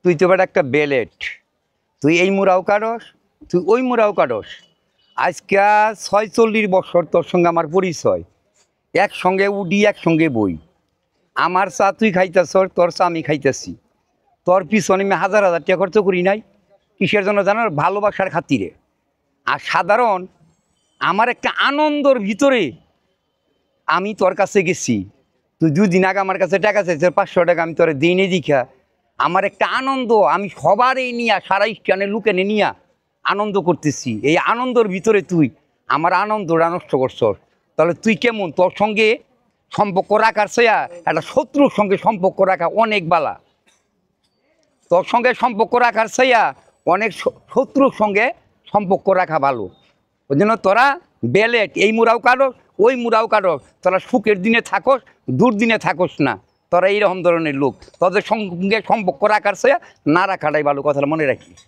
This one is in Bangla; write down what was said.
তুই তো বেটা একটা বেলেট, তুই এই মুরাও কাটস, তুই ওই মুরাও কাটস। আজকে 46 বছর তোর সঙ্গে আমার পরিচয়, একসঙ্গে উডি একসঙ্গে বই। আমার চা তুই খাইতেছ, তোর চা আমি খাইতেছি। তোর পিছনে আমি হাজার হাজার টাকা খরচ করি নাই, কিসের জন্য জানো? ভালোবাসার খাতিরে। আর সাধারণ আমার একটা আনন্দর ভিতরে আমি তোর কাছে গেছি। তুই 2 দিন আগে আমার কাছে টাকা চাইছে, 500 টাকা আমি তোর দিই নি দীক্ষা। আমার একটা আনন্দ, আমি সবার এই নিয়ে সারা স্টানে লুকেনে নিয়ে আনন্দ করতেছি। এই আনন্দর ভিতরে তুই আমার আনন্দটা নষ্ট করছস। তাহলে তুই কেমন? তোর সঙ্গে সম্পর্ক রাখার চেয়ে একটা শত্রুর সঙ্গে সম্পর্ক রাখা অনেক বালা। তোর সঙ্গে সম্পর্ক রাখার চেয়ে অনেক শত্রুর সঙ্গে সম্পর্ক রাখা ভালো। ওই জন্য তোরা বেলেট, এই মুরাও কাটস, ওই মুরাও কাটস। তোরা সুখের দিনে থাকস, দুর্দিনে থাকস না। তোরা এইরকম ধরনের লোক, তোদের সঙ্গে সম্পর্ক রাখার চেয়ে না রাখাটাই ভালো, কথাটা মনে রাখিস।